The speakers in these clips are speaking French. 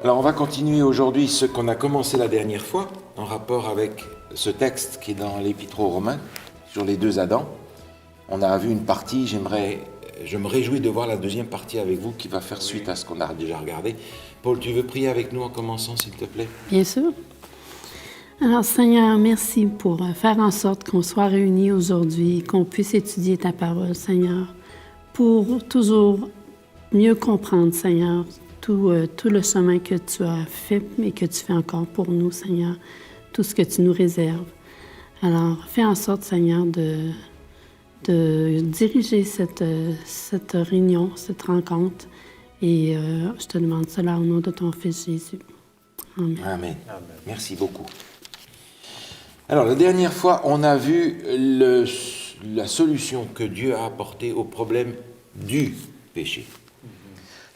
Alors on va continuer aujourd'hui ce qu'on a commencé la dernière fois, en rapport avec ce texte qui est dans l'Épître aux Romains, sur les deux Adams. On a vu une partie, je me réjouis de voir la deuxième partie avec vous qui va faire suite à ce qu'on a déjà regardé. Paul, tu veux prier avec nous en commençant, s'il te plaît? Bien sûr. Alors, Seigneur, merci pour faire en sorte qu'on soit réunis aujourd'hui, qu'on puisse étudier ta parole, Seigneur, pour toujours mieux comprendre, Seigneur, tout le chemin que tu as fait et que tu fais encore pour nous, Seigneur, tout ce que tu nous réserves. Alors, fais en sorte, Seigneur, de diriger cette réunion, cette rencontre, et je te demande cela au nom de ton Fils Jésus. Amen. Amen. Merci beaucoup. Alors, la dernière fois, on a vu la solution que Dieu a apportée au problème du péché.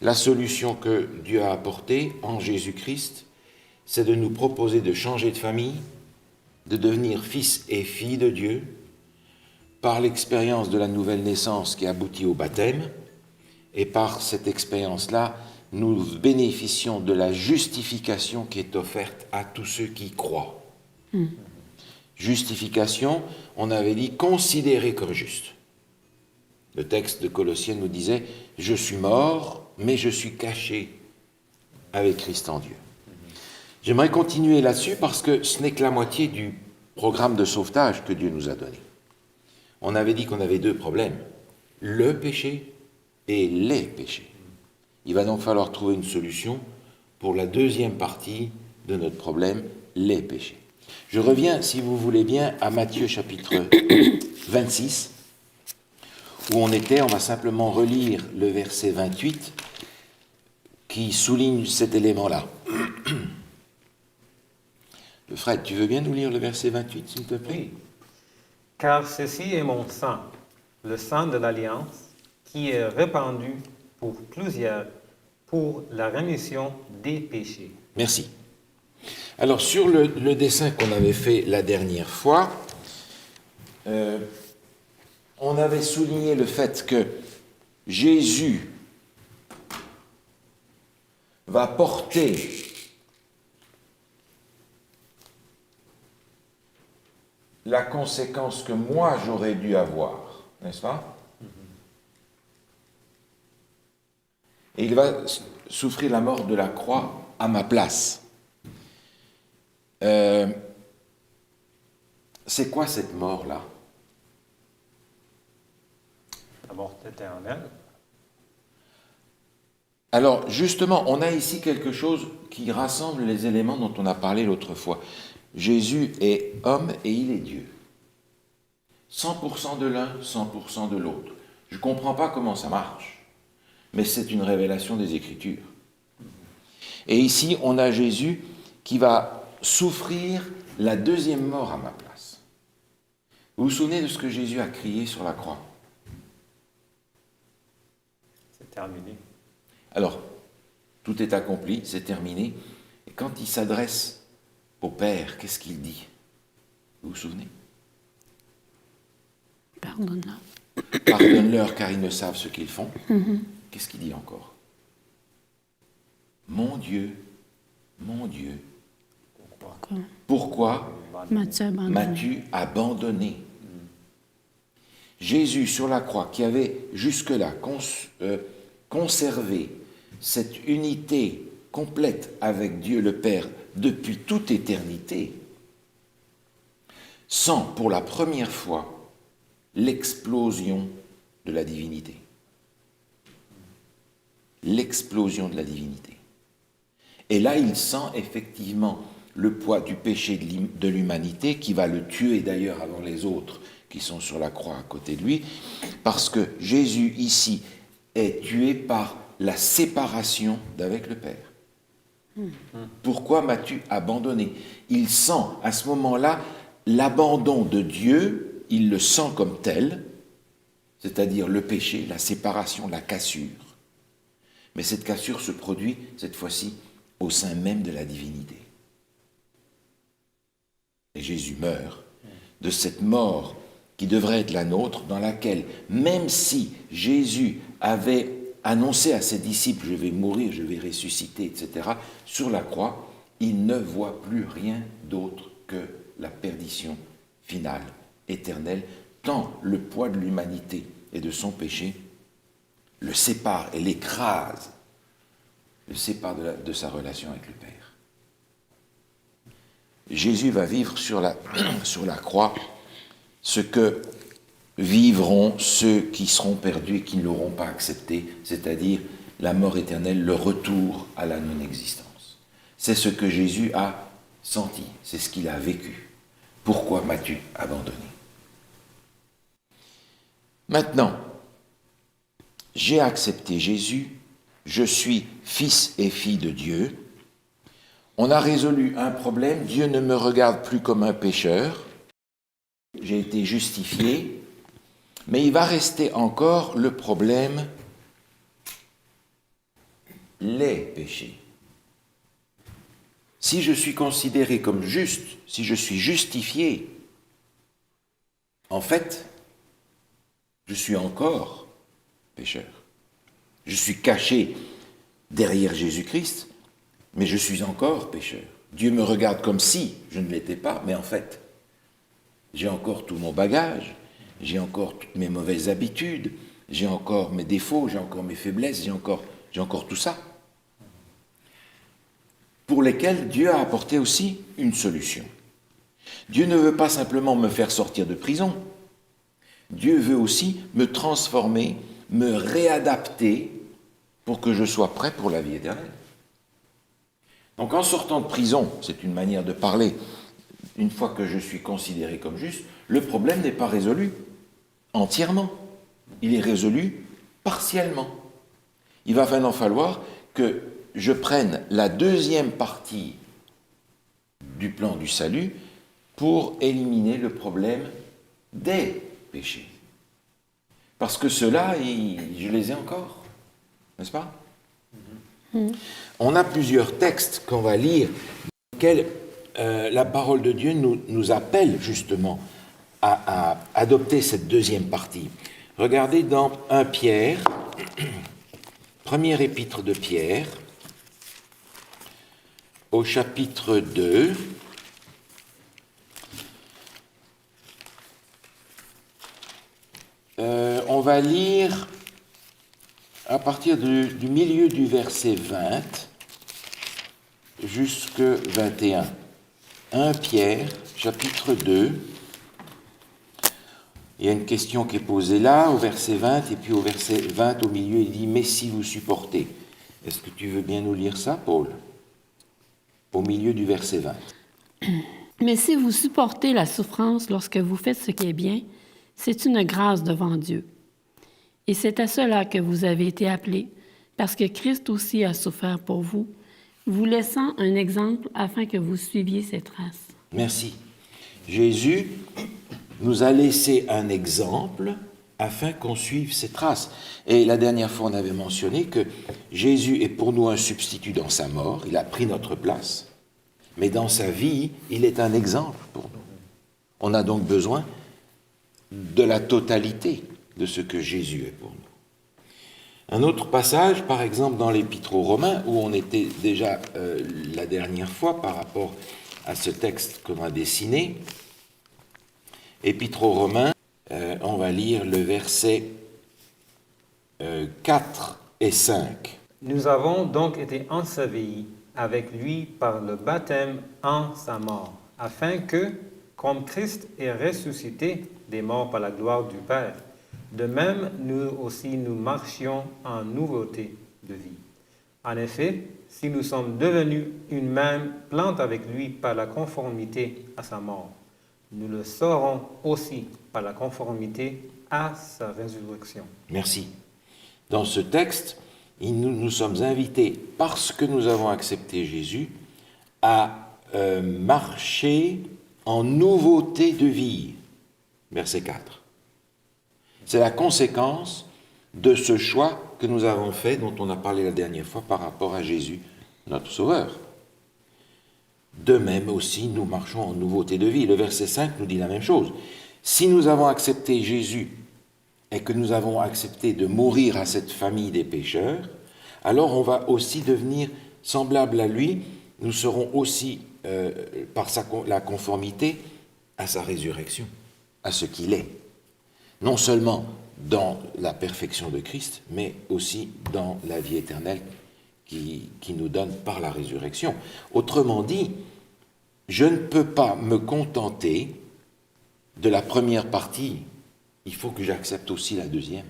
La solution que Dieu a apportée en Jésus-Christ, c'est de nous proposer de changer de famille, de devenir fils et filles de Dieu, par l'expérience de la nouvelle naissance qui aboutit au baptême, et par cette expérience-là, nous bénéficions de la justification qui est offerte à tous ceux qui croient. Justification, on avait dit considéré comme juste. Le texte de Colossiens nous disait « Je suis mort, mais je suis caché avec Christ en Dieu ». J'aimerais continuer là-dessus parce que ce n'est que la moitié du programme de sauvetage que Dieu nous a donné. On avait dit qu'on avait deux problèmes, le péché et les péchés. Il va donc falloir trouver une solution pour la deuxième partie de notre problème, les péchés. Je reviens, si vous voulez bien, à Matthieu chapitre 26, où on était. On va simplement relire le verset 28 qui souligne cet élément-là. Fred, tu veux bien nous lire le verset 28, s'il te plaît? Oui. Car ceci est mon sang, le sang de l'Alliance, qui est répandu pour plusieurs pour la rémission des péchés. Merci. Alors, sur le dessin qu'on avait fait la dernière fois, on avait souligné le fait que Jésus va porter la conséquence que moi j'aurais dû avoir, n'est-ce pas? Et il va souffrir la mort de la croix à ma place. C'est quoi cette mort-là? La mort éternelle. Alors, justement, on a ici quelque chose qui rassemble les éléments dont on a parlé l'autre fois. Jésus est homme et il est Dieu. 100% de l'un, 100% de l'autre. Je ne comprends pas comment ça marche, mais c'est une révélation des Écritures. Et ici, on a Jésus qui va souffrir la deuxième mort à ma place. Vous vous souvenez de ce que Jésus a crié sur la croix? C'est terminé. Alors, tout est accompli, c'est terminé. Et quand il s'adresse au Père, qu'est-ce qu'il dit? Vous vous souvenez? Pardonne-leur. Pardonne-leur car ils ne savent ce qu'ils font. Qu'est-ce qu'il dit encore? Mon Dieu, pourquoi m'as-tu abandonné? Jésus sur la croix, qui avait jusque-là conservé cette unité complète avec Dieu le Père depuis toute éternité, sent pour la première fois l'explosion de la divinité. L'explosion de la divinité. Et là, il sent effectivement le poids du péché de l'humanité qui va le tuer d'ailleurs avant les autres qui sont sur la croix à côté de lui, parce que Jésus ici est tué par la séparation d'avec le Père. Pourquoi m'as-tu abandonné? Il sent à ce moment-là l'abandon de Dieu, il le sent comme tel, c'est-à-dire le péché, la séparation, la cassure. Mais cette cassure se produit, cette fois-ci, au sein même de la divinité. Et Jésus meurt de cette mort qui devrait être la nôtre, dans laquelle, même si Jésus avait annonçait à ses disciples, je vais mourir, je vais ressusciter, etc., sur la croix, il ne voit plus rien d'autre que la perdition finale, éternelle, tant le poids de l'humanité et de son péché le sépare et l'écrase, le sépare de sa relation avec le Père. Jésus va vivre sur la croix ce que vivront ceux qui seront perdus et qui ne l'auront pas accepté, c'est-à-dire la mort éternelle, le retour à la non-existence. C'est ce que Jésus a senti, c'est ce qu'il a vécu. Pourquoi m'as-tu abandonné? Maintenant, j'ai accepté Jésus, je suis fils et fille de Dieu. On a résolu un problème, Dieu ne me regarde plus comme un pécheur, j'ai été justifié, mais il va rester encore le problème, les péchés. Si je suis considéré comme juste, si je suis justifié, en fait, je suis encore pécheur. Je suis caché derrière Jésus-Christ, mais je suis encore pécheur. Dieu me regarde comme si je ne l'étais pas, mais en fait, j'ai encore tout mon bagage, j'ai encore toutes mes mauvaises habitudes, j'ai encore mes défauts, j'ai encore mes faiblesses, j'ai encore tout ça, pour lesquels Dieu a apporté aussi une solution. Dieu ne veut pas simplement me faire sortir de prison, Dieu veut aussi me transformer, me réadapter pour que je sois prêt pour la vie éternelle. Donc en sortant de prison, c'est une manière de parler, une fois que je suis considéré comme juste, le problème n'est pas résolu entièrement, il est résolu partiellement. Il va maintenant falloir que je prenne la deuxième partie du plan du salut pour éliminer le problème des péchés. Parce que ceux-là, je les ai encore, n'est-ce pas? On a plusieurs textes qu'on va lire, dans lesquels la parole de Dieu nous appelle justement à adopter cette deuxième partie. Regardez dans 1 Pierre, première épître de Pierre, au chapitre 2, on va lire à partir du milieu du verset 20 jusque 21. 1 Pierre, chapitre 2. Il y a une question qui est posée là, au verset 20, et puis au verset 20, au milieu, il dit « Mais si vous supportez ». Est-ce que tu veux bien nous lire ça, Paul? Au milieu du verset 20. Mais si vous supportez la souffrance lorsque vous faites ce qui est bien, c'est une grâce devant Dieu. Et c'est à cela que vous avez été appelés, parce que Christ aussi a souffert pour vous, vous laissant un exemple afin que vous suiviez ses traces. Merci. Jésus nous a laissé un exemple afin qu'on suive ses traces. Et la dernière fois, on avait mentionné que Jésus est pour nous un substitut dans sa mort, il a pris notre place, mais dans sa vie, il est un exemple pour nous. On a donc besoin de la totalité de ce que Jésus est pour nous. Un autre passage, par exemple, dans l'Épître aux Romains, où on était déjà la dernière fois par rapport à ce texte qu'on a dessiné. Épître aux Romains, on va lire le verset 4 et 5. Nous avons donc été ensevelis avec lui par le baptême en sa mort, afin que, comme Christ est ressuscité des morts par la gloire du Père, de même nous aussi nous marchions en nouveauté de vie. En effet, si nous sommes devenus une même plante avec lui par la conformité à sa mort, nous le serons aussi par la conformité à sa résurrection. Merci. Dans ce texte, nous sommes invités, parce que nous avons accepté Jésus, à marcher en nouveauté de vie. Verset 4. C'est la conséquence de ce choix que nous avons fait, dont on a parlé la dernière fois, par rapport à Jésus, notre Sauveur. De même aussi, nous marchons en nouveauté de vie. Le verset 5 nous dit la même chose. Si nous avons accepté Jésus et que nous avons accepté de mourir à cette famille des pécheurs, alors on va aussi devenir semblable à lui. Nous serons aussi, par la conformité, à sa résurrection, à ce qu'il est. Non seulement dans la perfection de Christ, mais aussi dans la vie éternelle qui nous donne par la résurrection. Autrement dit, je ne peux pas me contenter de la première partie. Il faut que j'accepte aussi la deuxième,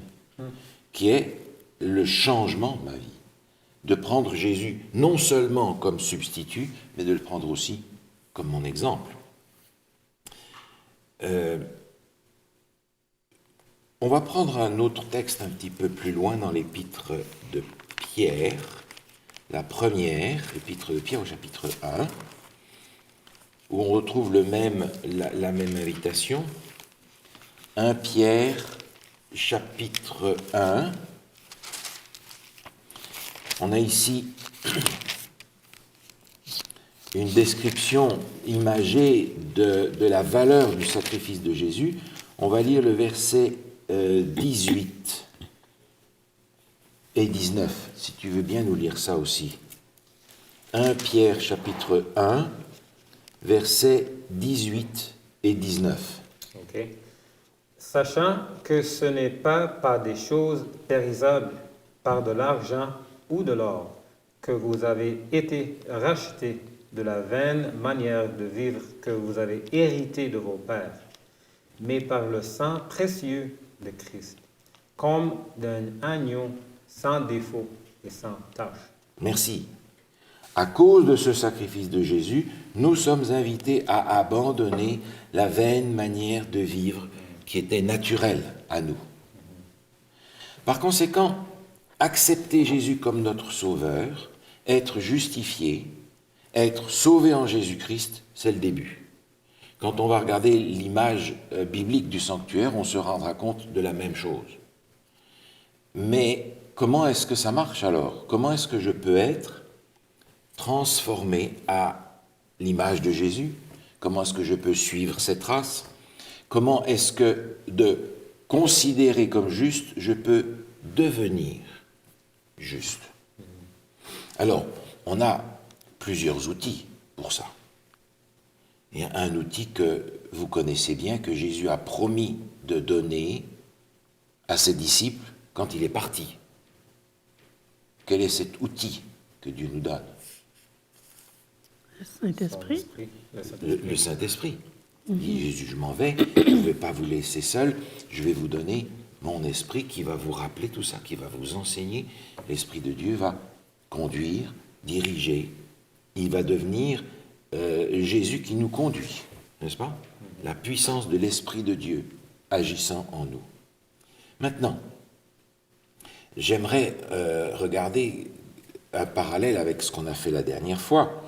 qui est le changement de ma vie. De prendre Jésus non seulement comme substitut, mais de le prendre aussi comme mon exemple. On va prendre un autre texte un petit peu plus loin dans l'épître de Pierre, la première, l'épître de Pierre au chapitre 1, où on retrouve la même invitation. 1 Pierre, chapitre 1. On a ici une description imagée de la valeur du sacrifice de Jésus. On va lire le verset 18 et 19, si tu veux bien nous lire ça aussi. 1 Pierre, chapitre 1, versets 18 et 19. Ok. Sachant que ce n'est pas par des choses périssables, par de l'argent ou de l'or, que vous avez été rachetés de la vaine manière de vivre que vous avez hérité de vos pères, mais par le sang précieux de Christ, comme d'un agneau sans défaut et sans tache. Merci. À cause de ce sacrifice de Jésus, nous sommes invités à abandonner la vaine manière de vivre qui était naturelle à nous. Par conséquent, accepter Jésus comme notre sauveur, être justifié, être sauvé en Jésus-Christ, c'est le début. Quand on va regarder l'image biblique du sanctuaire, on se rendra compte de la même chose. Mais comment est-ce que ça marche alors? Comment est-ce que je peux être transformé à l'image de Jésus? Comment est-ce que je peux suivre cette trace? Comment est-ce que, de considérer comme juste, je peux devenir juste? Alors, on a plusieurs outils pour ça. Il y a un outil que vous connaissez bien, que Jésus a promis de donner à ses disciples quand il est parti. Quel est cet outil que Dieu nous donne? Le Saint-Esprit. Le Saint-Esprit. Il dit, Jésus, je m'en vais, je ne vais pas vous laisser seul, je vais vous donner mon esprit qui va vous rappeler tout ça, qui va vous enseigner. L'Esprit de Dieu va conduire, diriger. Il va devenir Jésus qui nous conduit, n'est-ce pas? La puissance de l'Esprit de Dieu agissant en nous. Maintenant, j'aimerais regarder un parallèle avec ce qu'on a fait la dernière fois.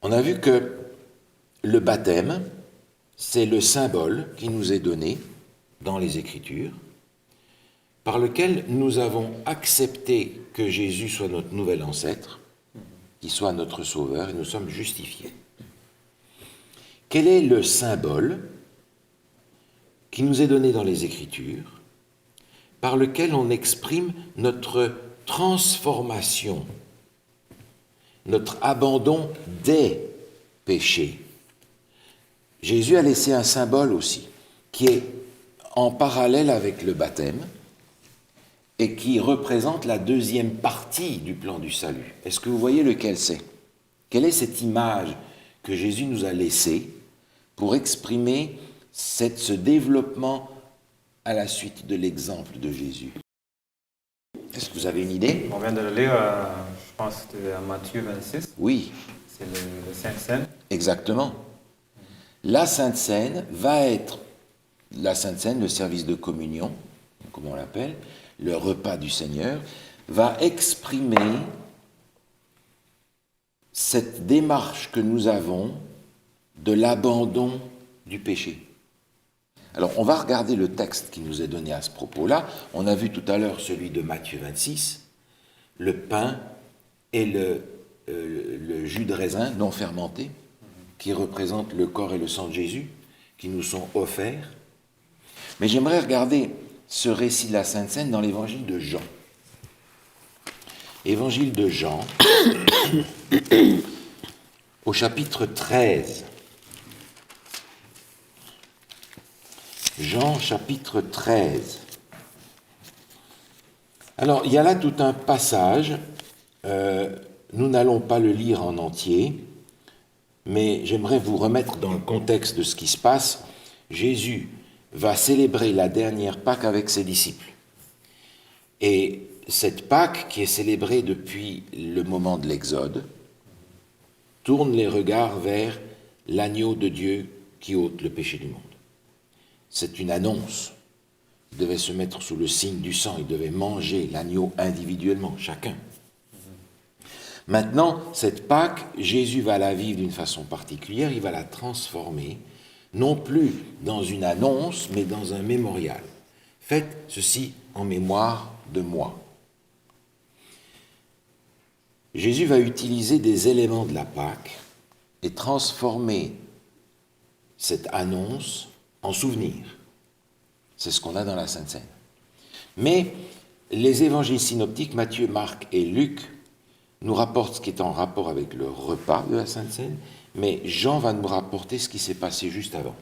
On a vu que le baptême, c'est le symbole qui nous est donné dans les Écritures, par lequel nous avons accepté que Jésus soit notre nouvel ancêtre, qu'il soit notre sauveur, et nous sommes justifiés. Quel est le symbole qui nous est donné dans les Écritures, par lequel on exprime notre transformation, notre abandon des péchés? Jésus a laissé un symbole aussi, qui est en parallèle avec le baptême et qui représente la deuxième partie du plan du salut. Est-ce que vous voyez lequel c'est? Quelle est cette image que Jésus nous a laissée pour exprimer ce développement à la suite de l'exemple de Jésus? Est-ce que vous avez une idée? On vient de le lire, je pense que c'était à Matthieu 26. Oui. C'est le Sainte Seine. Exactement. La Sainte Seine va être, la Sainte Seine, le service de communion, comme on l'appelle, le repas du Seigneur, va exprimer cette démarche que nous avons de l'abandon du péché. Alors, on va regarder le texte qui nous est donné à ce propos-là. On a vu tout à l'heure celui de Matthieu 26, le pain et le jus de raisin non fermenté, qui représente le corps et le sang de Jésus, qui nous sont offerts. Mais j'aimerais regarder ce récit de la Sainte Seine dans l'évangile de Jean. Évangile de Jean, au chapitre 13. Jean, chapitre 13. Alors, il y a là tout un passage, nous n'allons pas le lire en entier, mais j'aimerais vous remettre dans le contexte de ce qui se passe. Jésus va célébrer la dernière Pâque avec ses disciples. Et cette Pâque, qui est célébrée depuis le moment de l'Exode, tourne les regards vers l'agneau de Dieu qui ôte le péché du monde. C'est une annonce. Ils devaient se mettre sous le signe du sang, ils devaient manger l'agneau individuellement, chacun. Maintenant, cette Pâque, Jésus va la vivre d'une façon particulière, il va la transformer, non plus dans une annonce, mais dans un mémorial. Faites ceci en mémoire de moi. Jésus va utiliser des éléments de la Pâque et transformer cette annonce en souvenir. C'est ce qu'on a dans la Sainte Seine. Mais les évangiles synoptiques, Matthieu, Marc et Luc, nous rapportent ce qui est en rapport avec le repas de la Sainte Seine, mais Jean va nous rapporter ce qui s'est passé juste avant,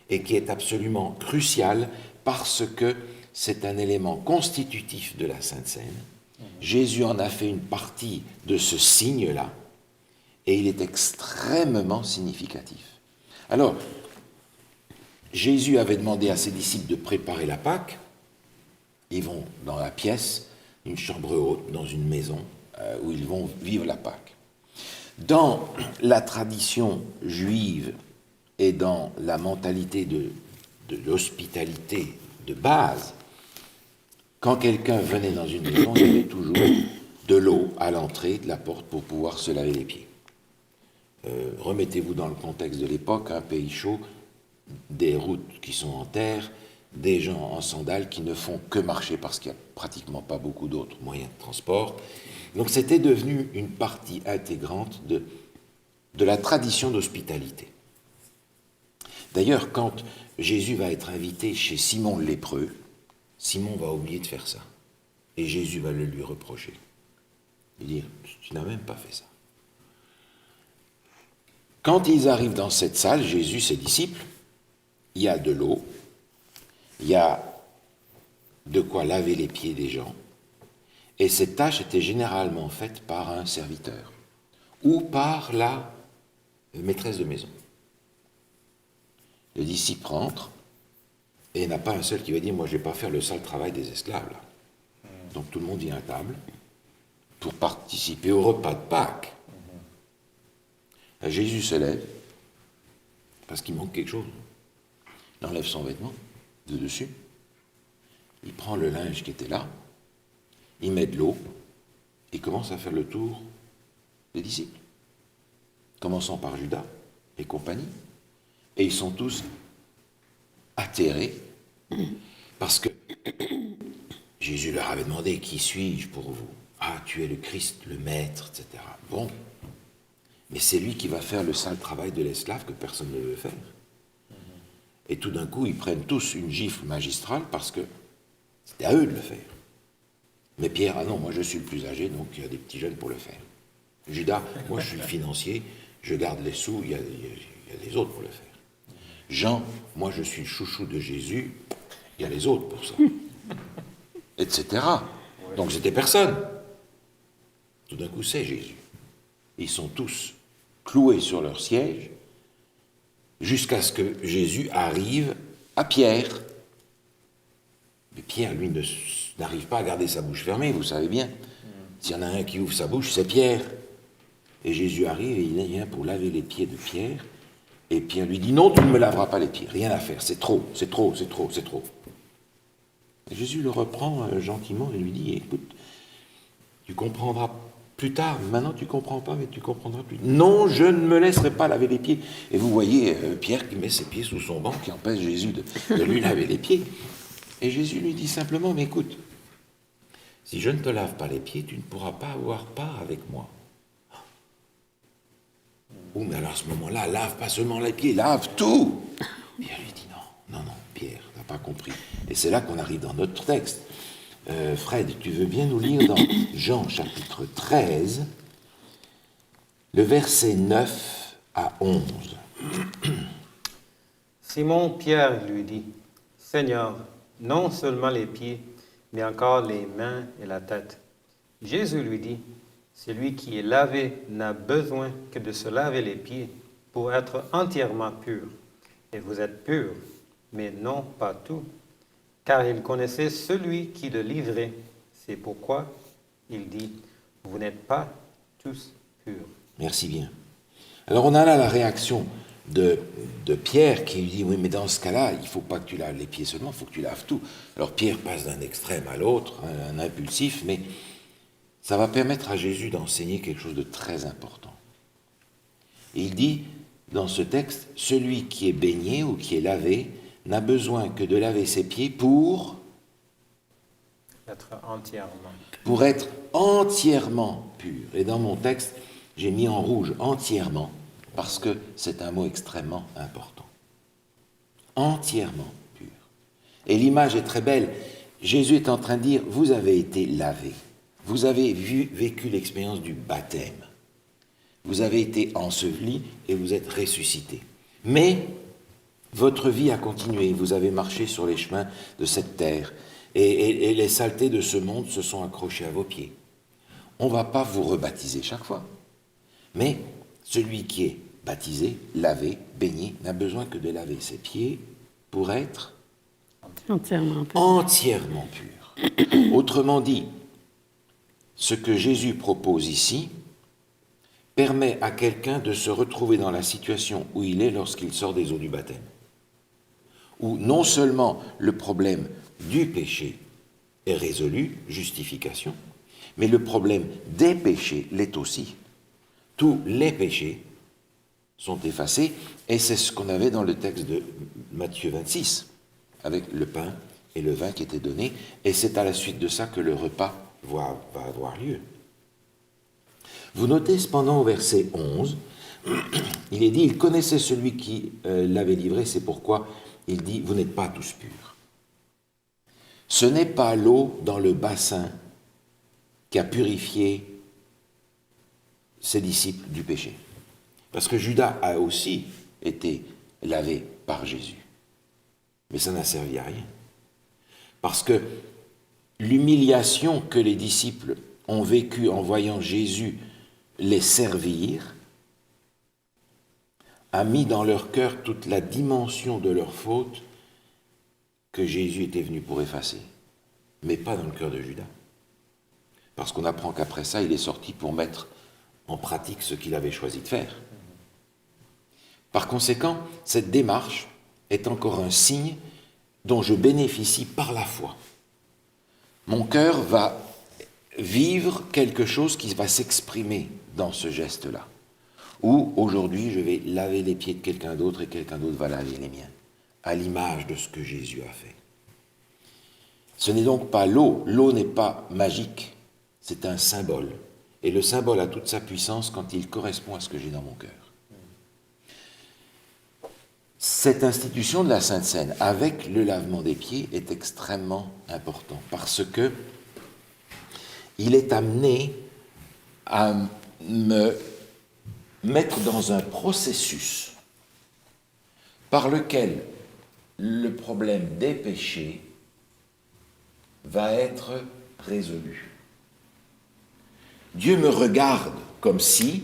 et qui est absolument crucial parce que c'est un élément constitutif de la Sainte Seine. Jésus en a fait une partie de ce signe-là, et il est extrêmement significatif. Alors, Jésus avait demandé à ses disciples de préparer la Pâque. Ils vont dans la pièce, une chambre haute, dans une maison, où ils vont vivre la Pâque. Dans la tradition juive et dans la mentalité de l'hospitalité de base, quand quelqu'un venait dans une maison, il y avait toujours de l'eau à l'entrée de la porte pour pouvoir se laver les pieds. Remettez-vous dans le contexte de l'époque, un pays chaud, des routes qui sont en terre, des gens en sandales qui ne font que marcher parce qu'il n'y a pratiquement pas beaucoup d'autres moyens de transport. Donc c'était devenu une partie intégrante de la tradition d'hospitalité. D'ailleurs, quand Jésus va être invité chez Simon le lépreux, Simon va oublier de faire ça. Et Jésus va le lui reprocher. Il dit, tu n'as même pas fait ça. Quand ils arrivent dans cette salle, Jésus, ses disciples, il y a de l'eau, il y a de quoi laver les pieds des gens, et cette tâche était généralement faite par un serviteur ou par la maîtresse de maison. Le disciple rentre, et il n'y en a pas un seul qui va dire « moi je ne vais pas faire le sale travail des esclaves ». Là. Donc tout le monde vient à table pour participer au repas de Pâques. Jésus se lève, parce qu'il manque quelque chose. Il enlève son vêtement de dessus, il prend le linge qui était là, il met de l'eau, et commence à faire le tour des disciples, commençant par Judas et compagnie. Et ils sont tous atterrés, parce que Jésus leur avait demandé « Qui suis-je pour vous ?»« Ah, tu es le Christ, le Maître, etc. » Bon, mais c'est lui qui va faire le sale travail de l'esclave que personne ne veut faire. Et tout d'un coup, ils prennent tous une gifle magistrale parce que c'était à eux de le faire. Mais Pierre, ah non, moi je suis le plus âgé, donc il y a des petits jeunes pour le faire. Judas, moi je suis le financier, je garde les sous, il y a les autres pour le faire. Jean, moi je suis le chouchou de Jésus, il y a les autres pour ça. Etc. Donc c'était personne. Tout d'un coup, c'est Jésus. Ils sont tous cloués sur leur siège, jusqu'à ce que Jésus arrive à Pierre. Mais Pierre, lui, n'arrive pas à garder sa bouche fermée, vous savez bien. S'il y en a un qui ouvre sa bouche, c'est Pierre. Et Jésus arrive et il vient pour laver les pieds de Pierre. Et Pierre lui dit, non, tu ne me laveras pas les pieds, rien à faire, c'est trop, c'est trop, c'est trop, c'est trop. Et Jésus le reprend gentiment et lui dit, écoute, tu comprendras plus tard, maintenant tu ne comprends pas, mais tu comprendras plus. Non, je ne me laisserai pas laver les pieds. Et vous voyez Pierre qui met ses pieds sous son banc, qui empêche Jésus de lui laver les pieds. Et Jésus lui dit simplement, mais écoute, si je ne te lave pas les pieds, tu ne pourras pas avoir part avec moi. Oh, mais alors à ce moment-là, lave pas seulement les pieds, lave tout. Pierre lui dit, non, Pierre, n'a pas compris. Et c'est là qu'on arrive dans notre texte. Fred, tu veux bien nous lire dans Jean chapitre 13, le verset 9 à 11. Simon-Pierre lui dit, « Seigneur, non seulement les pieds, mais encore les mains et la tête. » Jésus lui dit, « Celui qui est lavé n'a besoin que de se laver les pieds pour être entièrement pur. Et vous êtes purs, mais non pas tous. Car il connaissait celui qui le livrait. C'est pourquoi il dit, « Vous n'êtes pas tous purs. » Merci bien. Alors on a là la réaction de Pierre qui lui dit, oui, mais dans ce cas-là, il ne faut pas que tu laves les pieds seulement, il faut que tu laves tout. Alors Pierre passe d'un extrême à l'autre, un impulsif, mais ça va permettre à Jésus d'enseigner quelque chose de très important. Et il dit, dans ce texte, celui qui est baigné ou qui est lavé n'a besoin que de laver ses pieds pour Être entièrement. Pour être entièrement pur. Et dans mon texte, j'ai mis en rouge entièrement, parce que c'est un mot extrêmement important. Entièrement pur. Et l'image est très belle. Jésus est en train de dire, vous avez été lavé. Vous avez vécu l'expérience du baptême. Vous avez été enseveli et vous êtes ressuscité. Mais votre vie a continué. Vous avez marché sur les chemins de cette terre. Et les saletés de ce monde se sont accrochées à vos pieds. On ne va pas vous rebaptiser chaque fois. Mais celui qui est baptisé, lavé, baigné, n'a besoin que de laver ses pieds pour être Entièrement pur. entièrement pur. Autrement dit, ce que Jésus propose ici permet à quelqu'un de se retrouver dans la situation où il est lorsqu'il sort des eaux du baptême. Où non seulement le problème du péché est résolu, justification, mais le problème des péchés l'est aussi. Tous les péchés sont effacés, et c'est ce qu'on avait dans le texte de Matthieu 26, avec le pain et le vin qui étaient donnés, et c'est à la suite de ça que le repas va avoir lieu. Vous notez cependant au verset 11, il est dit, il connaissait celui qui l'avait livré, c'est pourquoi il dit, vous n'êtes pas tous purs. Ce n'est pas l'eau dans le bassin qui a purifié ses disciples du péché. Parce que Judas a aussi été lavé par Jésus. Mais ça n'a servi à rien. Parce que l'humiliation que les disciples ont vécue en voyant Jésus les servir a mis dans leur cœur toute la dimension de leur faute que Jésus était venu pour effacer, mais pas dans le cœur de Judas. Parce qu'on apprend qu'après ça, il est sorti pour mettre en pratique ce qu'il avait choisi de faire. Par conséquent, cette démarche est encore un signe dont je bénéficie par la foi. Mon cœur va vivre quelque chose qui va s'exprimer dans ce geste-là. Ou aujourd'hui, je vais laver les pieds de quelqu'un d'autre et quelqu'un d'autre va laver les miens, à l'image de ce que Jésus a fait. Ce n'est donc pas l'eau. L'eau n'est pas magique. C'est un symbole. Et le symbole a toute sa puissance quand il correspond à ce que j'ai dans mon cœur. Cette institution de la Sainte Seine, avec le lavement des pieds, est extrêmement important parce que il est amené à me mettre dans un processus par lequel le problème des péchés va être résolu. Dieu me regarde comme si,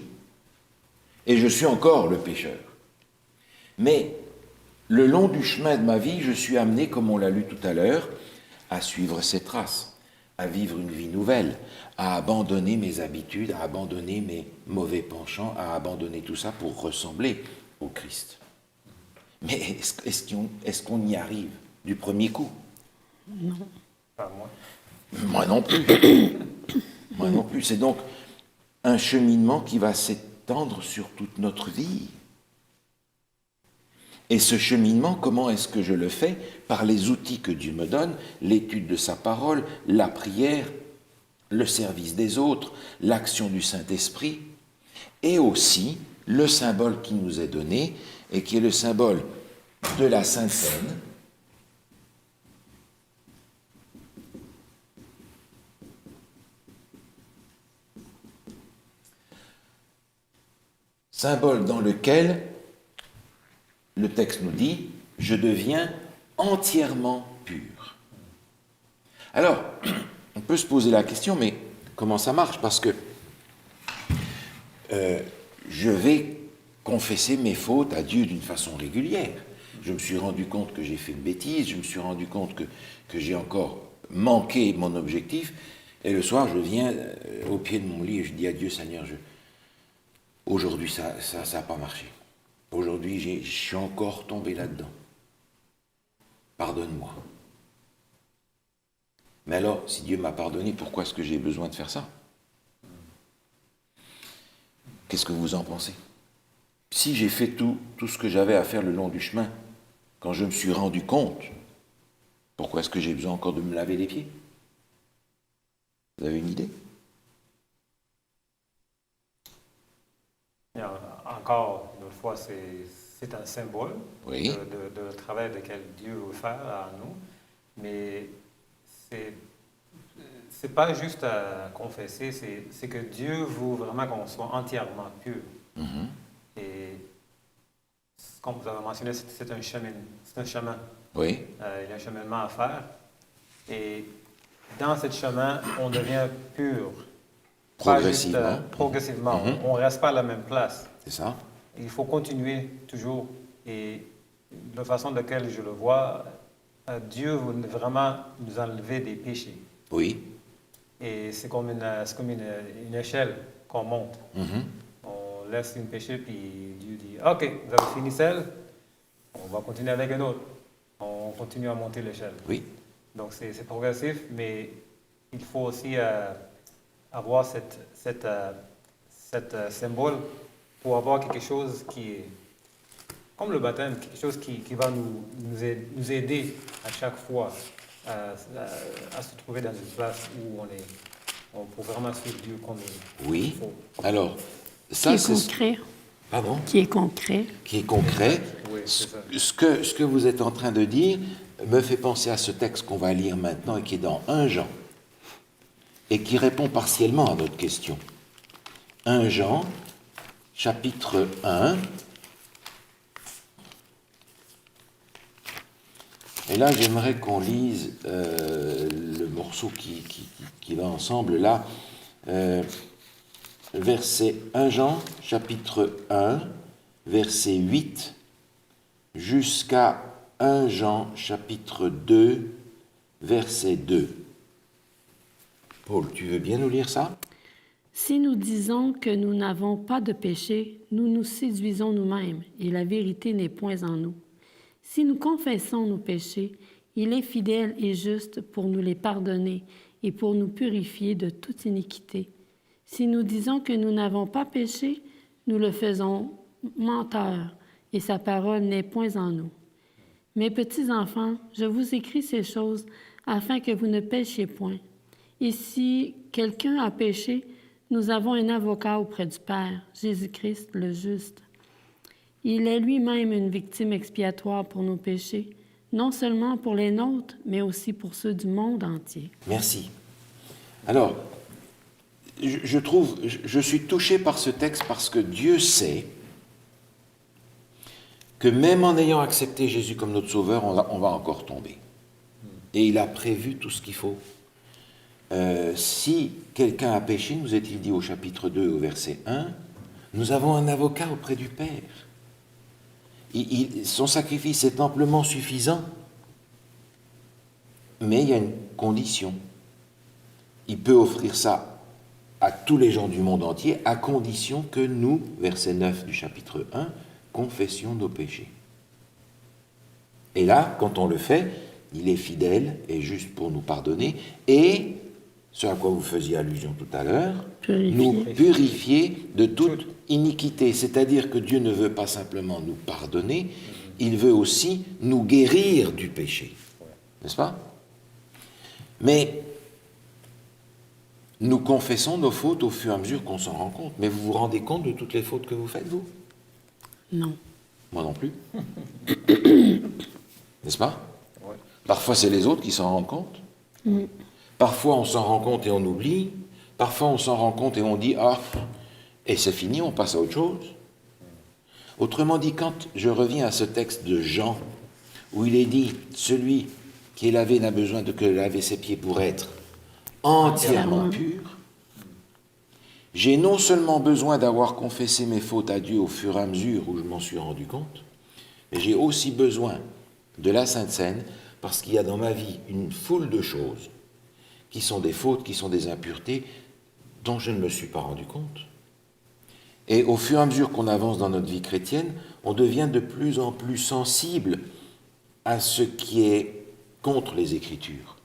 et je suis encore le pécheur. Mais le long du chemin de ma vie, je suis amené, comme on l'a lu tout à l'heure, à suivre ses traces, à vivre une vie nouvelle, à abandonner mes habitudes, à abandonner mes mauvais penchants, à abandonner tout ça pour ressembler au Christ. Mais est-ce qu'on y arrive du premier coup? Non. Pas moi. Moi non plus. Moi non plus. C'est donc un cheminement qui va s'étendre sur toute notre vie. Et ce cheminement, comment est-ce que je le fais? Par les outils que Dieu me donne, l'étude de sa parole, la prière, le service des autres, l'action du Saint-Esprit, et aussi le symbole qui nous est donné, et qui est le symbole de la Sainte Seine, symbole dans lequel le texte nous dit « Je deviens entièrement pur ». Alors, on peut se poser la question, mais comment ça marche? Parce que je vais confesser mes fautes à Dieu d'une façon régulière. Je me suis rendu compte que j'ai fait une bêtise, je me suis rendu compte que j'ai encore manqué mon objectif, et le soir, je viens au pied de mon lit et je dis à Dieu, Seigneur, aujourd'hui, ça n'a pas marché. Aujourd'hui, je suis encore tombé là-dedans. Pardonne-moi. Mais alors, si Dieu m'a pardonné, pourquoi est-ce que j'ai besoin de faire ça? Qu'est-ce que vous en pensez? Si j'ai fait tout ce que j'avais à faire le long du chemin, quand je me suis rendu compte, pourquoi est-ce que j'ai besoin encore de me laver les pieds? Vous avez une idée? Encore une fois, c'est un symbole Oui. de travail lequel Dieu veut faire à nous, mais c'est pas juste à confesser, c'est que Dieu veut vraiment qu'on soit entièrement pur. Mm-hmm. Et comme vous avez mentionné, c'est un chemin. Oui. Il y a un cheminement à faire. Et dans ce chemin, on devient pur. Progressivement. Pas juste, progressivement. Mm-hmm. On ne reste pas à la même place. C'est ça? Il faut continuer toujours. Et de la façon de laquelle je le vois, Dieu veut vraiment nous enlever des péchés. Oui. Et c'est comme une échelle qu'on monte. Mm-hmm. On laisse une péché, puis Dieu dit, OK, vous avez fini celle, on va continuer avec un autre. On continue à monter l'échelle. Oui. Donc c'est progressif, mais il faut aussi avoir cette symbole pour avoir quelque chose qui est comme le baptême, quelque chose qui va nous aider à chaque fois à se trouver dans une place où on peut vraiment suivre Dieu comme Oui. il faut. Alors, Qui ça est c'est... concret. Pardon? Qui est concret. Qui est concret. Oui, c'est ça. Ce que vous êtes en train de dire me fait penser à ce texte qu'on va lire maintenant et qui est dans 1 Jean et qui répond partiellement à notre question. 1 Jean, chapitre 1. Et là, j'aimerais qu'on lise le morceau qui va ensemble là. Verset 1 Jean, chapitre 1, verset 8, jusqu'à 1 Jean, chapitre 2, verset 2. Paul, tu veux bien nous lire ça? Si nous disons que nous n'avons pas de péché, nous nous séduisons nous-mêmes et la vérité n'est point en nous. Si nous confessons nos péchés, il est fidèle et juste pour nous les pardonner et pour nous purifier de toute iniquité. Si nous disons que nous n'avons pas péché, nous le faisons menteur et sa parole n'est point en nous. Mes petits enfants, je vous écris ces choses afin que vous ne péchiez point. Et si quelqu'un a péché, nous avons un avocat auprès du Père, Jésus-Christ le juste. Il est lui-même une victime expiatoire pour nos péchés, non seulement pour les nôtres, mais aussi pour ceux du monde entier. Merci. Alors, je suis touché par ce texte parce que Dieu sait que même en ayant accepté Jésus comme notre sauveur, on va encore tomber. Et il a prévu tout ce qu'il faut. Si quelqu'un a péché, nous est-il dit au chapitre 2, au verset 1, nous avons un avocat auprès du Père. Son sacrifice est amplement suffisant, mais il y a une condition. Il peut offrir ça à tous les gens du monde entier, à condition que nous, verset 9 du chapitre 1, confessions nos péchés. Et là, quand on le fait, il est fidèle et juste pour nous pardonner, et, ce à quoi vous faisiez allusion tout à l'heure, nous purifier de toute iniquité. C'est-à-dire que Dieu ne veut pas simplement nous pardonner, il veut aussi nous guérir du péché. N'est-ce pas? Mais nous confessons nos fautes au fur et à mesure qu'on s'en rend compte. Mais vous vous rendez compte de toutes les fautes que vous faites, vous? Non. Moi non plus. N'est-ce pas? Ouais. Parfois, c'est les autres qui s'en rendent compte. Parfois, on s'en rend compte et on oublie. Parfois, on s'en rend compte et on dit « Ah !» et c'est fini, on passe à autre chose. Autrement dit, quand je reviens à ce texte de Jean, où il est dit « Celui qui est lavé n'a besoin de que laver ses pieds pour être entièrement pur », j'ai non seulement besoin d'avoir confessé mes fautes à Dieu au fur et à mesure où je m'en suis rendu compte, mais j'ai aussi besoin de la Sainte Seine parce qu'il y a dans ma vie une foule de choses qui sont des fautes, qui sont des impuretés dont je ne me suis pas rendu compte. Et au fur et à mesure qu'on avance dans notre vie chrétienne, on devient de plus en plus sensible à ce qui est contre les Écritures.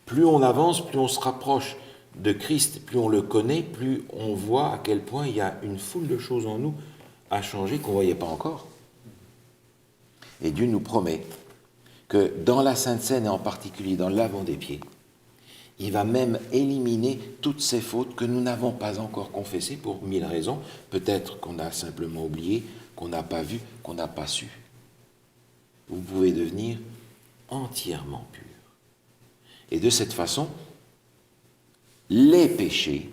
Plus on avance, plus on se rapproche de Christ, plus on le connaît, plus on voit à quel point il y a une foule de choses en nous à changer qu'on ne voyait pas encore. Et Dieu nous promet que dans la Sainte Seine, et en particulier dans le lavement des pieds, il va même éliminer toutes ces fautes que nous n'avons pas encore confessées pour 1000 raisons. Peut-être qu'on a simplement oublié, qu'on n'a pas vu, qu'on n'a pas su. Vous pouvez devenir entièrement pur. Et de cette façon, les péchés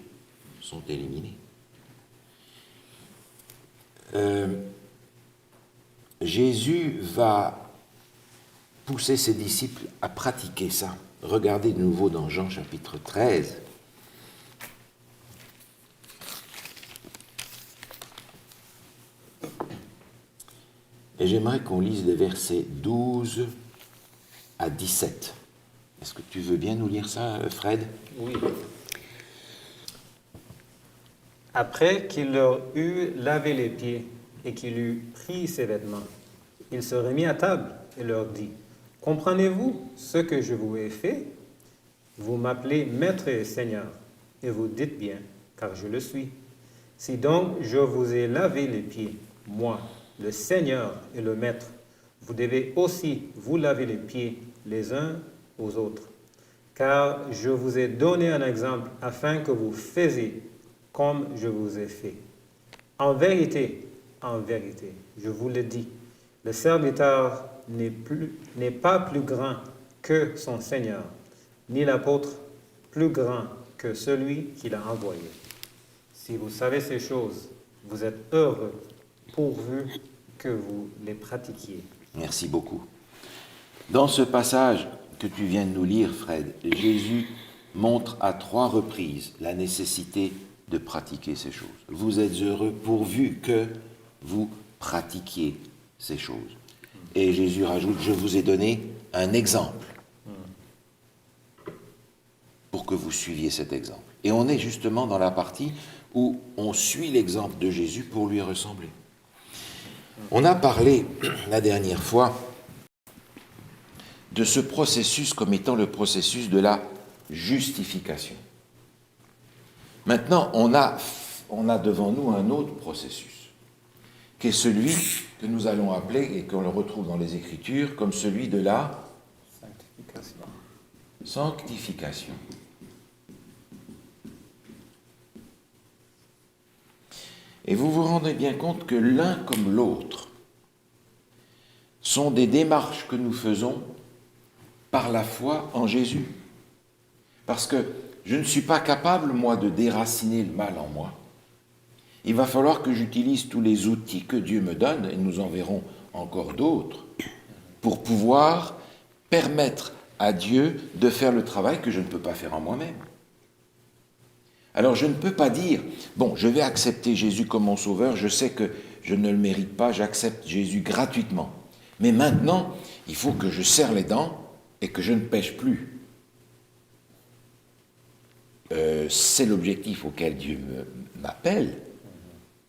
sont éliminés. Jésus va pousser ses disciples à pratiquer ça. Regardez de nouveau dans Jean chapitre 13. Et j'aimerais qu'on lise les versets 12 à 17. Est-ce que tu veux bien nous lire ça, Fred? Oui. Après qu'il leur eut lavé les pieds et qu'il eut pris ses vêtements, il se remit à table et leur dit, « Comprenez-vous ce que je vous ai fait? Vous m'appelez Maître et Seigneur, et vous dites bien, car je le suis. Si donc je vous ai lavé les pieds, moi, le Seigneur et le Maître, vous devez aussi vous laver les pieds les uns aux autres. Car je vous ai donné un exemple afin que vous faisiez comme je vous ai fait. En vérité, je vous le dis, le serviteur n'est pas plus grand que son Seigneur, ni l'apôtre plus grand que celui qui l'a envoyé. Si vous savez ces choses, vous êtes heureux, pourvu que vous les pratiquiez. » Merci beaucoup. Dans ce passage que tu viens de nous lire, Fred, Jésus montre à 3 reprises la nécessité de pratiquer ces choses. Vous êtes heureux pourvu que vous pratiquiez ces choses. Et Jésus rajoute, je vous ai donné un exemple pour que vous suiviez cet exemple. Et on est justement dans la partie où on suit l'exemple de Jésus pour lui ressembler. On a parlé la dernière fois de ce processus comme étant le processus de la justification. Maintenant, on a devant nous un autre processus, qui est celui que nous allons appeler, et qu'on le retrouve dans les Écritures, comme celui de la sanctification. Et vous vous rendez bien compte que l'un comme l'autre sont des démarches que nous faisons par la foi en Jésus. Parce que je ne suis pas capable, moi, de déraciner le mal en moi. Il va falloir que j'utilise tous les outils que Dieu me donne, et nous en verrons encore d'autres, pour pouvoir permettre à Dieu de faire le travail que je ne peux pas faire en moi-même. Alors je ne peux pas dire, bon, je vais accepter Jésus comme mon sauveur, je sais que je ne le mérite pas, j'accepte Jésus gratuitement. Mais maintenant, il faut que je serre les dents et que je ne pêche plus. C'est l'objectif auquel Dieu m'appelle,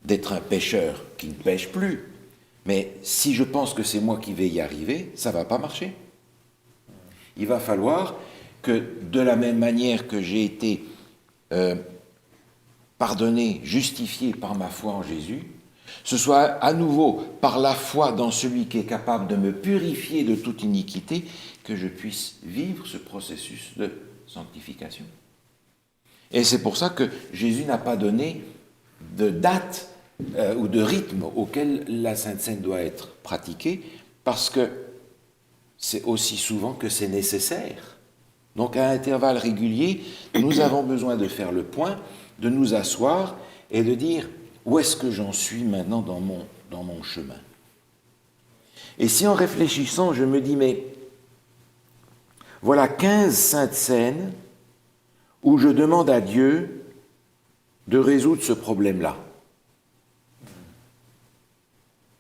d'être un pécheur qui ne pêche plus. Mais si je pense que c'est moi qui vais y arriver, ça ne va pas marcher. Il va falloir que, de la même manière que j'ai été pardonné, justifié par ma foi en Jésus, ce soit à nouveau par la foi dans celui qui est capable de me purifier de toute iniquité, que je puisse vivre ce processus de sanctification. Et c'est pour ça que Jésus n'a pas donné de date ou de rythme auquel la Sainte Seine doit être pratiquée, parce que c'est aussi souvent que c'est nécessaire. Donc à intervalles réguliers, nous avons besoin de faire le point, de nous asseoir et de dire où est-ce que j'en suis maintenant dans mon dans mon chemin. Et si en réfléchissant, je me dis, mais voilà 15 saintes scènes où je demande à Dieu de résoudre ce problème-là.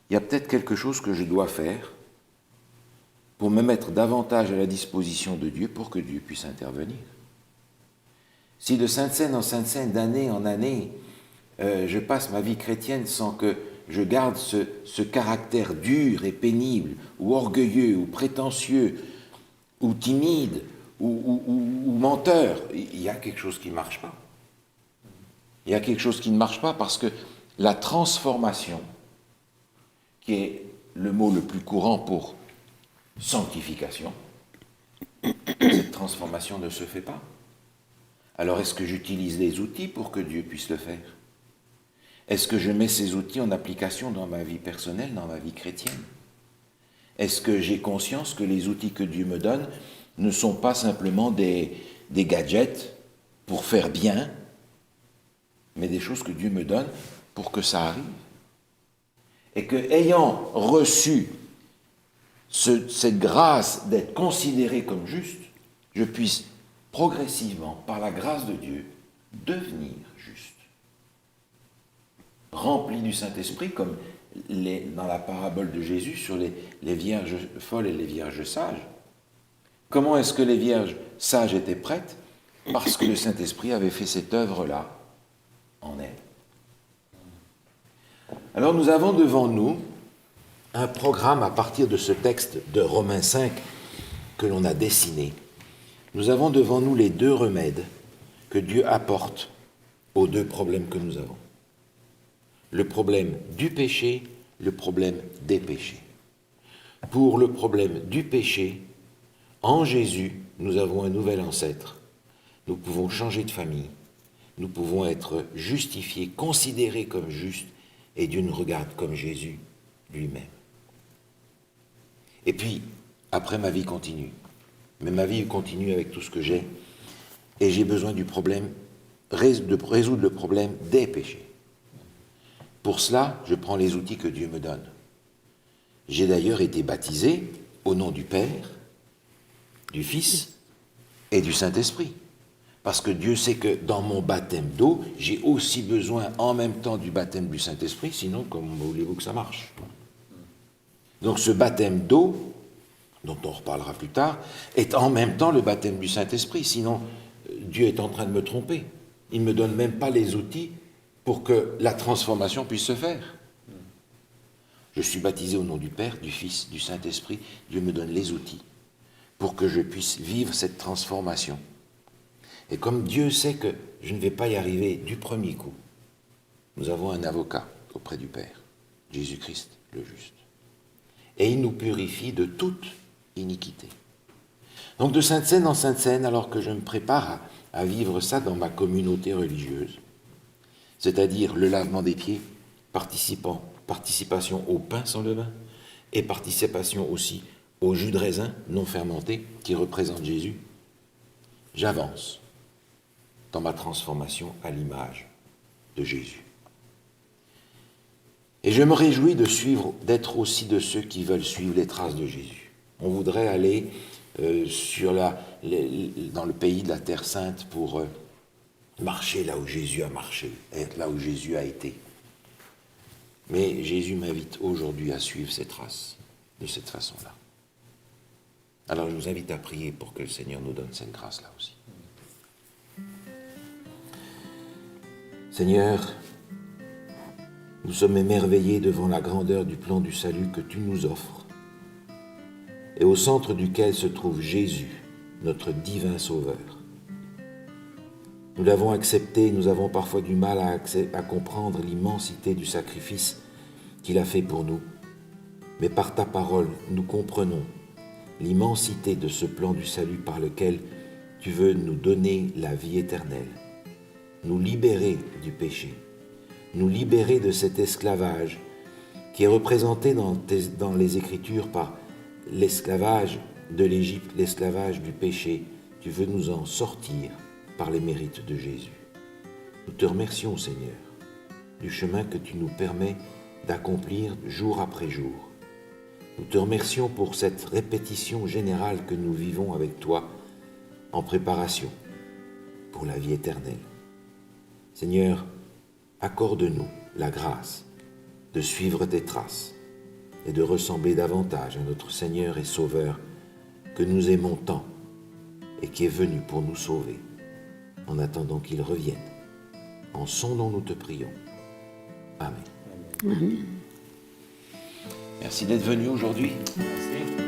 Il y a peut-être quelque chose que je dois faire pour me mettre davantage à la disposition de Dieu pour que Dieu puisse intervenir. Si de sainte scène en sainte scène, d'année en année, je passe ma vie chrétienne sans que je garde ce caractère dur et pénible, ou orgueilleux, ou prétentieux, ou timide, ou menteur, il y a quelque chose qui ne marche pas. Il y a quelque chose qui ne marche pas parce que la transformation, qui est le mot le plus courant pour sanctification, cette transformation ne se fait pas. Alors est-ce que j'utilise les outils pour que Dieu puisse le faire? Est-ce que je mets ces outils en application dans ma vie personnelle, dans ma vie chrétienne? Est-ce que j'ai conscience que les outils que Dieu me donne ne sont pas simplement des gadgets pour faire bien, mais des choses que Dieu me donne pour que ça arrive? Et que, ayant reçu cette grâce d'être considéré comme juste, je puisse progressivement, par la grâce de Dieu, devenir juste. Rempli du Saint-Esprit, comme dans la parabole de Jésus sur les vierges folles et les vierges sages. Comment est-ce que les vierges sages étaient prêtes? Parce que le Saint-Esprit avait fait cette œuvre-là en elles. Alors nous avons devant nous un programme à partir de ce texte de Romains 5 que l'on a dessiné. Nous avons devant nous les deux remèdes que Dieu apporte aux deux problèmes que nous avons. Le problème du péché, le problème des péchés. Pour le problème du péché, en Jésus, nous avons un nouvel ancêtre. Nous pouvons changer de famille. Nous pouvons être justifiés, considérés comme justes, et Dieu nous regarde comme Jésus lui-même. Et puis, après, ma vie continue. Mais ma vie continue avec tout ce que j'ai. Et j'ai besoin du problème, de résoudre le problème des péchés. Pour cela, je prends les outils que Dieu me donne. J'ai d'ailleurs été baptisé au nom du Père, du Fils et du Saint-Esprit. Parce que Dieu sait que dans mon baptême d'eau, j'ai aussi besoin en même temps du baptême du Saint-Esprit, sinon comment voulez-vous que ça marche? Donc ce baptême d'eau, dont on reparlera plus tard, est en même temps le baptême du Saint-Esprit, sinon Dieu est en train de me tromper. Il ne me donne même pas les outils pour que la transformation puisse se faire. Je suis baptisé au nom du Père, du Fils, du Saint-Esprit. Dieu me donne les outils pour que je puisse vivre cette transformation. Et comme Dieu sait que je ne vais pas y arriver du premier coup, nous avons un avocat auprès du Père, Jésus-Christ le juste. Et il nous purifie de toute iniquité. Donc de Sainte Seine en Sainte Seine, alors que je me prépare à vivre ça dans ma communauté religieuse, c'est-à-dire le lavement des pieds, participation au pain sans levain, et participation aussi au jus de raisin non fermenté qui représente Jésus, j'avance dans ma transformation à l'image de Jésus. Et je me réjouis d'être aussi de ceux qui veulent suivre les traces de Jésus. On voudrait aller dans le pays de la Terre Sainte pour marcher là où Jésus a marché, être là où Jésus a été. Mais Jésus m'invite aujourd'hui à suivre ses traces de cette façon-là. Alors je vous invite à prier pour que le Seigneur nous donne cette grâce-là aussi. Seigneur, nous sommes émerveillés devant la grandeur du plan du salut que tu nous offres et au centre duquel se trouve Jésus, notre divin Sauveur. Nous l'avons accepté, nous avons parfois du mal à comprendre l'immensité du sacrifice qu'il a fait pour nous, mais par ta parole, nous comprenons l'immensité de ce plan du salut par lequel tu veux nous donner la vie éternelle, nous libérer du péché, nous libérer de cet esclavage qui est représenté dans les Écritures par l'esclavage de l'Égypte, l'esclavage du péché. Tu veux nous en sortir par les mérites de Jésus. Nous te remercions, Seigneur, du chemin que tu nous permets d'accomplir jour après jour. Nous te remercions pour cette répétition générale que nous vivons avec toi en préparation pour la vie éternelle. Seigneur, accorde-nous la grâce de suivre tes traces et de ressembler davantage à notre Seigneur et Sauveur que nous aimons tant et qui est venu pour nous sauver. En attendant qu'il revienne, en son nom nous te prions. Amen. Amen. Merci d'être venu aujourd'hui. Merci.